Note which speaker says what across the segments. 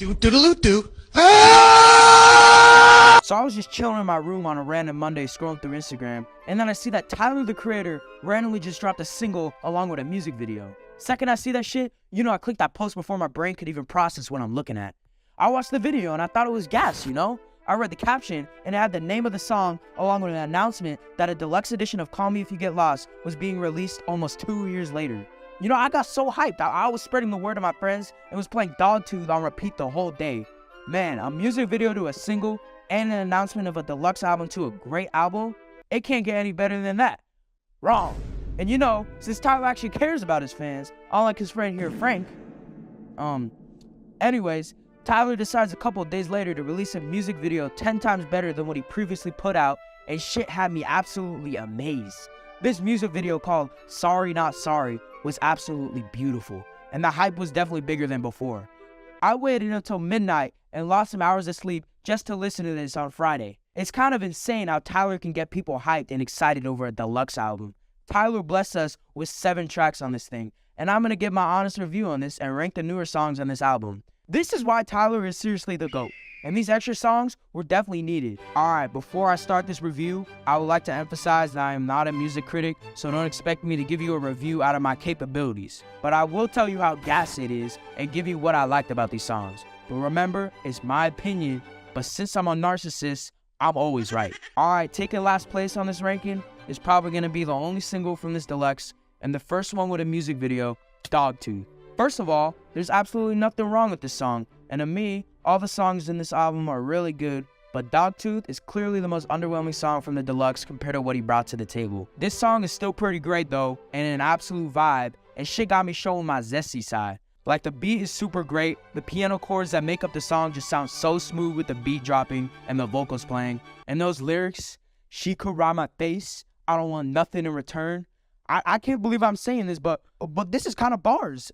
Speaker 1: Do-do-do-do-do.
Speaker 2: So I was just chilling in my room on a random Monday scrolling through Instagram, and then I see that Tyler, the Creator, randomly just dropped a single along with a music video. Second I see that shit, I clicked that post before my brain could even process what I'm looking at. I watched the video and I thought it was gas, I read the caption and it had the name of the song along with an announcement that a deluxe edition of Call Me If You Get Lost was being released almost 2 years later. I got so hyped. I was spreading the word to my friends and was playing Dogtooth on repeat the whole day. Man, a music video to a single and an announcement of a deluxe album to a great album, it can't get any better than that. Wrong. And since Tyler actually cares about his fans, unlike his friend here, Frank, anyways, Tyler decides a couple of days later to release a music video 10 times better than what he previously put out, and shit had me absolutely amazed. This music video called Sorry Not Sorry was absolutely beautiful, and the hype was definitely bigger than before. I waited until midnight and lost some hours of sleep just to listen to this on Friday. It's kind of insane how Tyler can get people hyped and excited over a deluxe album. Tyler blessed us with 7 tracks on this thing, and I'm going to give my honest review on this and rank the newer songs on this album. This is why Tyler is seriously the GOAT, and these extra songs were definitely needed. Alright, before I start this review, I would like to emphasize that I am not a music critic, so don't expect me to give you a review out of my capabilities. But I will tell you how gas it is and give you what I liked about these songs. But remember, it's my opinion, but since I'm a narcissist, I'm always right. Alright, taking last place on this ranking is probably going to be the only single from this deluxe, and the first one with a music video, Dogtooth. First of all, there's absolutely nothing wrong with this song, and to me, all the songs in this album are really good, but Dogtooth is clearly the most underwhelming song from the deluxe compared to what he brought to the table. This song is still pretty great though, and an absolute vibe, and shit got me showing my zesty side. Like, the beat is super great, the piano chords that make up the song just sound so smooth with the beat dropping and the vocals playing, and those lyrics, she could ride my face, I don't want nothing in return. I can't believe I'm saying this, but this is kind of bars.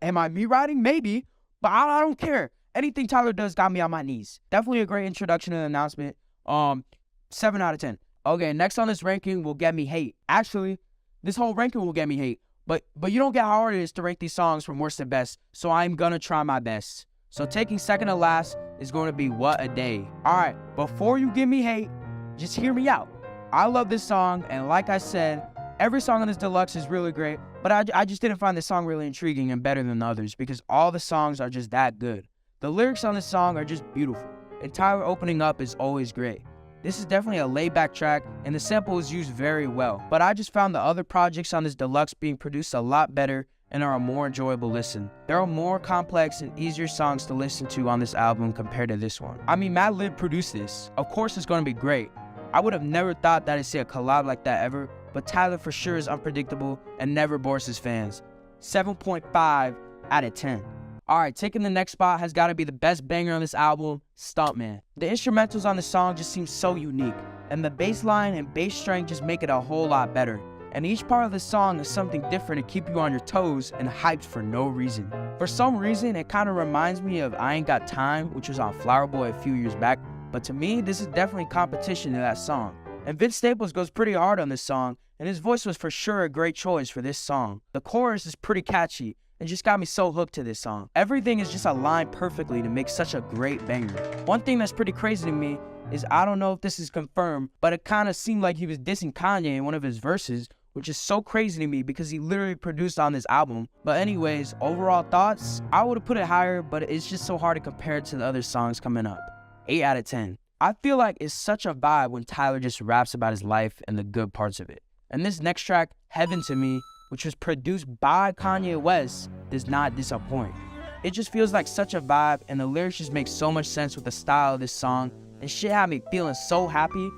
Speaker 2: Am I me writing? Maybe, but I don't care. Anything Tyler does got me on my knees. Definitely a great introduction and announcement. 7 out of 10. Okay, next on this ranking will get me hate. Actually, this whole ranking will get me hate. But you don't get how hard it is to rank these songs from worst to best, so I'm gonna try my best. So taking second to last is going to be What a Day. Alright, before you give me hate, just hear me out. I love this song, and like I said, every song on this deluxe is really great, but I just didn't find this song really intriguing and better than the others because all the songs are just that good. The lyrics on this song are just beautiful, and Tyler opening up is always great. This is definitely a laid-back track, and the sample is used very well, but I just found the other projects on this deluxe being produced a lot better and are a more enjoyable listen. There are more complex and easier songs to listen to on this album compared to this one. I mean, Madlib produced this. Of course it's going to be great. I would have never thought that I'd see a collab like that ever, but Tyler for sure is unpredictable and never bores his fans. 7.5 out of 10. Alright, taking the next spot has got to be the best banger on this album, Stuntman. The instrumentals on the song just seem so unique, and the bass line and bass strength just make it a whole lot better. And each part of the song is something different to keep you on your toes and hyped for no reason. For some reason, it kind of reminds me of I Ain't Got Time, which was on Flower Boy a few years back, but to me, this is definitely competition to that song. And Vince Staples goes pretty hard on this song, and his voice was for sure a great choice for this song. The chorus is pretty catchy, and just got me so hooked to this song. Everything is just aligned perfectly to make such a great banger. One thing that's pretty crazy to me is I don't know if this is confirmed, but it kind of seemed like he was dissing Kanye in one of his verses, which is so crazy to me because he literally produced on this album. But anyways, overall thoughts, I would have put it higher, but it's just so hard to compare it to the other songs coming up. 8 out of 10. I feel like it's such a vibe when Tyler just raps about his life and the good parts of it. And this next track, Heaven to Me, which was produced by Kanye West, does not disappoint. It just feels like such a vibe, and the lyrics just make so much sense with the style of this song, and shit had me feeling so happy.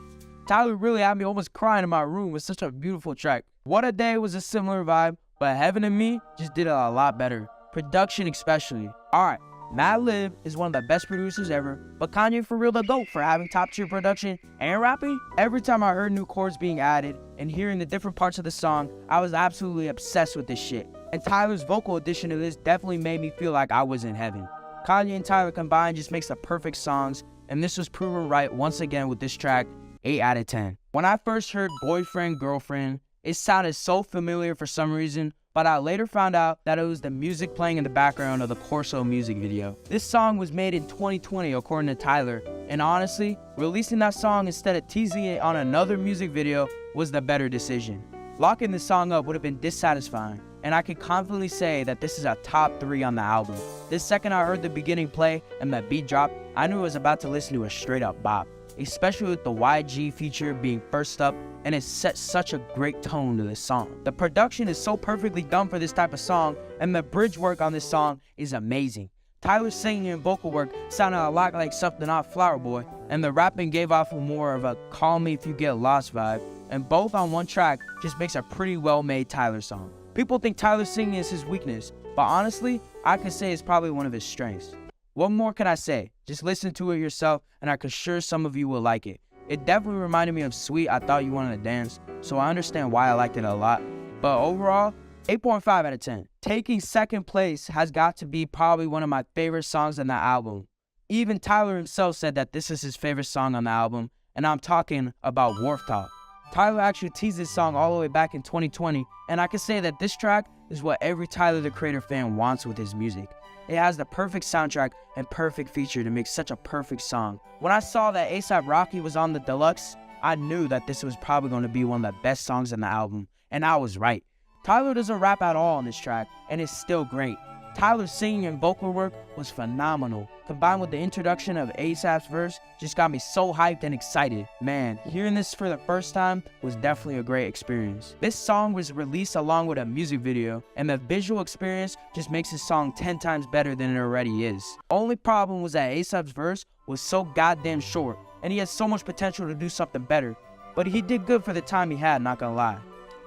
Speaker 2: Tyler really had me almost crying in my room with such a beautiful track. What a Day was a similar vibe, but Heaven to Me just did it a lot better. Production especially. Alright, Madlib is one of the best producers ever, but Kanye for real the GOAT for having top tier production and rapping. Every time I heard new chords being added and hearing the different parts of the song, I was absolutely obsessed with this shit. And Tyler's vocal addition to this definitely made me feel like I was in heaven. Kanye and Tyler combined just makes the perfect songs, and this was proven right once again with this track, 8 out of 10. When I first heard Boyfriend, Girlfriend, it sounded so familiar for some reason, but I later found out that it was the music playing in the background of the Corso music video. This song was made in 2020 according to Tyler, and honestly, releasing that song instead of teasing it on another music video was the better decision. Locking this song up would have been dissatisfying, and I can confidently say that this is a top 3 on the album. This second I heard the beginning play and that beat drop, I knew I was about to listen to a straight up bop, especially with the YG feature being first up, and it sets such a great tone to this song. The production is so perfectly done for this type of song, and the bridge work on this song is amazing. Tyler's singing and vocal work sounded a lot like something off Flower Boy, and the rapping gave off more of a call me if you get lost vibe, and both on one track just makes a pretty well made Tyler song. People think Tyler's singing is his weakness, but honestly, I could say it's probably one of his strengths. What more can I say? Just listen to it yourself, and I'm sure some of you will like it. It definitely reminded me of Sweet, I Thought You Wanted to Dance, so I understand why I liked it a lot. But overall, 8.5 out of 10. Taking second place has got to be probably one of my favorite songs on the album. Even Tyler himself said that this is his favorite song on the album, and I'm talking about WHARF Talk. Tyler actually teased this song all the way back in 2020, and I can say that this track is what every Tyler the Creator fan wants with his music. It has the perfect soundtrack and perfect feature to make such a perfect song. When I saw that A$AP Rocky was on the deluxe, I knew that this was probably going to be one of the best songs on the album, and I was right. Tyler doesn't rap at all on this track, and it's still great. Tyler's singing and vocal work was phenomenal. Combined with the introduction of A$AP's verse, just got me so hyped and excited. Man, hearing this for the first time was definitely a great experience. This song was released along with a music video, and the visual experience just makes this song 10 times better than it already is. Only problem was that A$AP's verse was so goddamn short, and he had so much potential to do something better. But he did good for the time he had, not gonna lie.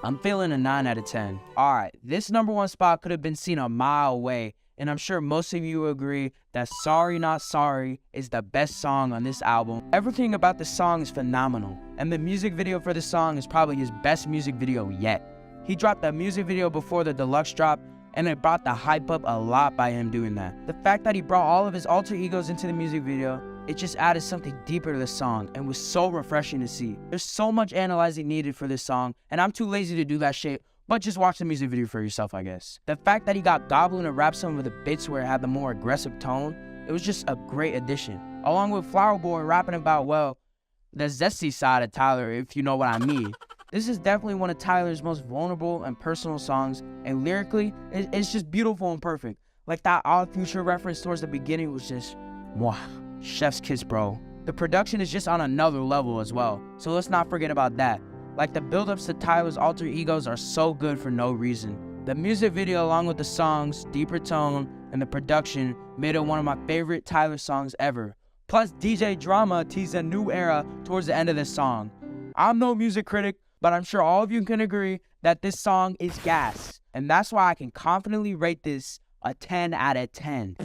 Speaker 2: I'm feeling a 9 out of 10. Alright, this number 1 spot could have been seen a mile away, and I'm sure most of you will agree that Sorry Not Sorry is the best song on this album. Everything about this song is phenomenal, and the music video for this song is probably his best music video yet. He dropped that music video before the deluxe drop, and it brought the hype up a lot by him doing that. The fact that he brought all of his alter egos into the music video, it just added something deeper to the song and was so refreshing to see. There's so much analyzing needed for this song, and I'm too lazy to do that shit, but just watch the music video for yourself, I guess. The fact that he got Goblin to rap some of the bits where it had the more aggressive tone, it was just a great addition. Along with Flower Boy rapping about, well, the zesty side of Tyler, if you know what I mean. This is definitely one of Tyler's most vulnerable and personal songs, and lyrically, it's just beautiful and perfect. Like that Odd Future reference towards the beginning was just, mwah, chef's kiss, bro. The production is just on another level as well, so let's not forget about that. Like the build-ups to Tyler's alter egos are so good for no reason. The music video along with the songs, deeper tone, and the production made it one of my favorite Tyler songs ever. Plus DJ Drama teased a new era towards the end of this song. I'm no music critic, but I'm sure all of you can agree that this song is gas, and that's why I can confidently rate this a 10 out of 10.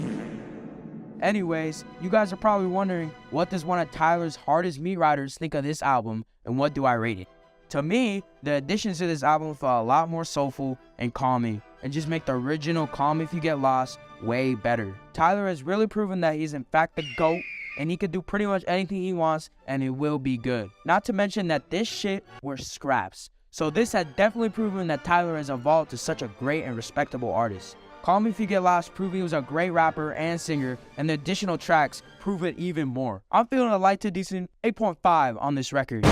Speaker 2: Anyways, you guys are probably wondering, what does one of Tyler's hardest meat riders think of this album, and what do I rate it? To me, the additions to this album felt a lot more soulful and calming, and just make the original Call Me If You Get Lost way better. Tyler has really proven that he's in fact the GOAT, and he can do pretty much anything he wants, and it will be good. Not to mention that this shit were scraps. So this had definitely proven that Tyler has evolved to such a great and respectable artist. Call Me If You Get Lost proved he was a great rapper and singer, and the additional tracks prove it even more. I'm feeling a light to decent 8.5 on this record.